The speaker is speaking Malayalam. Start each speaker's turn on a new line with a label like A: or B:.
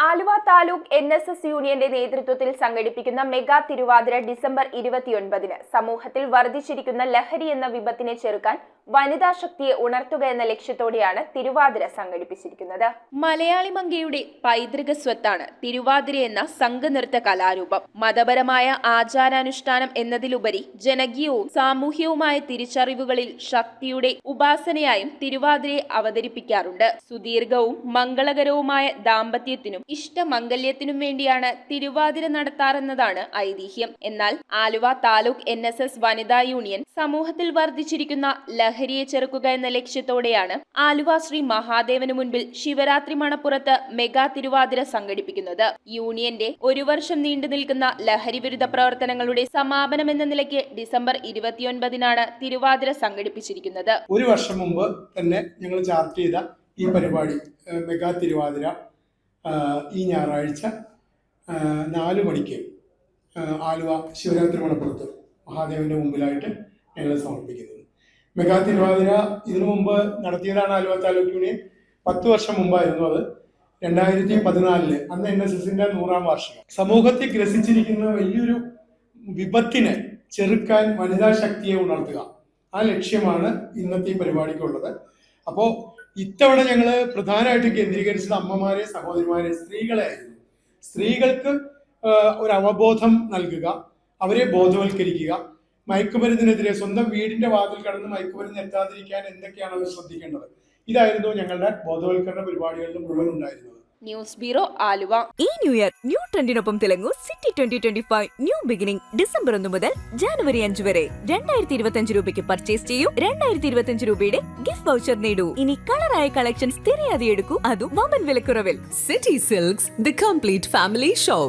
A: ആലുവ താലൂക്ക് NSS യൂണിയന്റെ നേതൃത്വത്തിൽ സംഘടിപ്പിക്കുന്ന മെഗാ തിരുവാതിര ഡിസംബർ 29-ന് സമൂഹത്തിൽ വർദ്ധിച്ചിരിക്കുന്ന ലഹരി എന്ന വിപത്തിനെ ചെറുക്കാൻ വനിതാ ശക്തിയെ ഉണർത്തുക എന്ന ലക്ഷ്യത്തോടെയാണ് തിരുവാതിര സംഘടിപ്പിച്ചിരിക്കുന്നത്. മലയാളി മങ്കയുടെ പൈതൃക സ്വത്താണ് തിരുവാതിര എന്ന സംഘനൃത്ത കലാരൂപം. മതപരമായ ആചാരാനുഷ്ഠാനം എന്നതിലുപരി ജനകീയവും സാമൂഹ്യവുമായ തിരിച്ചറിവുകളിൽ ശക്തിയുടെ ഉപാസനയായും തിരുവാതിരയെ അവതരിപ്പിക്കാറുണ്ട്. സുദീർഘവും മംഗളകരവുമായ ദാമ്പത്യത്തിനും ഇഷ്ടമംഗല്യത്തിനും വേണ്ടിയാണ് തിരുവാതിര നടത്താറെന്നതാണ് ഐതിഹ്യം. എന്നാൽ ആലുവ താലൂക്ക് NSS വനിതാ യൂണിയൻ സമൂഹത്തിൽ വർദ്ധിച്ചിരിക്കുന്ന ലഹരിയെ ചെറുക്കുക എന്ന ലക്ഷ്യത്തോടെയാണ് ആലുവ ശ്രീ മഹാദേവന് മുൻപിൽ ശിവരാത്രി മണപ്പുറത്ത് മെഗാ തിരുവാതിര സംഘടിപ്പിക്കുന്നത്. യൂണിയന്റെ ഒരു വർഷം നീണ്ടു നിൽക്കുന്ന ലഹരി വിരുദ്ധ പ്രവർത്തനങ്ങളുടെ സമാപനം എന്ന നിലയ്ക്ക് ഡിസംബർ 29-നാണ് തിരുവാതിര സംഘടിപ്പിച്ചിരിക്കുന്നത്.
B: ഒരു വർഷം മുമ്പ് തന്നെ ഞങ്ങൾ ചാർട്ട് ചെയ്ത ഈ പരിപാടി മെഗാ തിരുവാതിര ഈ ഞായറാഴ്ച 4 മണിക്ക് ആലുവ ശിവരാത്രി മണപ്പുറത്ത് മഹാദേവന്റെ മുമ്പിലായിട്ട് ഞങ്ങൾ സമർപ്പിക്കുന്നത്. മെഗാ തിരുവാതിര ഇതിനു മുമ്പ് നടത്തിയതാണ് ആലുവ താലൂക്ക് യൂണിയൻ. 10 വർഷം മുമ്പായിരുന്നു അത്. 2014 അന്ന് NSSന്റെ 100ാം വാർഷികം. സമൂഹത്തെ ഗ്രസിച്ചിരിക്കുന്ന വലിയൊരു വിപത്തിനെ ചെറുക്കാൻ വനിതാ ശക്തിയെ ഉണർത്തുക, ആ ലക്ഷ്യമാണ് ഇന്നത്തെ ഈ പരിപാടിക്കുള്ളത്. അപ്പോൾ ഇത്തവണ ഞങ്ങൾ പ്രധാനമായിട്ടും കേന്ദ്രീകരിച്ചത് അമ്മമാരെ, സഹോദരിമാരെ, സ്ത്രീകളെ ആയിരുന്നു. സ്ത്രീകൾക്ക് ഒരു അവബോധം നൽകുക, അവരെ ബോധവൽക്കരിക്കുക, മയക്കുമരുന്നിനെതിരെ സ്വന്തം വീടിന്റെ വാതിൽ കടന്ന് മയക്കുമരുന്ന് എത്താതിരിക്കാൻ എന്തൊക്കെയാണ് അവർ ശ്രദ്ധിക്കേണ്ടത്, ഇതായിരുന്നു ഞങ്ങളുടെ ബോധവൽക്കരണ പരിപാടികളിൽ മുഴുവൻ ഉണ്ടായിരുന്നത്.
A: News bureau Aluva.
C: ഈ ന്യൂ ഇയർ ന്യൂ ട്രെൻഡിനൊപ്പം തിളങ്ങൂ സിറ്റി 2025 ന്യൂ ബിഗിനിംഗ് ഡിസംബർ 1 മുതൽ ജനുവരി 5 വരെ. 2025 രൂപയ്ക്ക് പർച്ചേസ് ചെയ്യൂ, 2025 രൂപയുടെ ഗിഫ്റ്റ് വൗച്ചർ നേടൂ. ഇനി കളറായ കളക്ഷൻസ് തിരയാതെ എടുക്കൂ, അതും വമ്പൻ വിലക്കുറവിൽ.
D: City Silks, the complete family shop.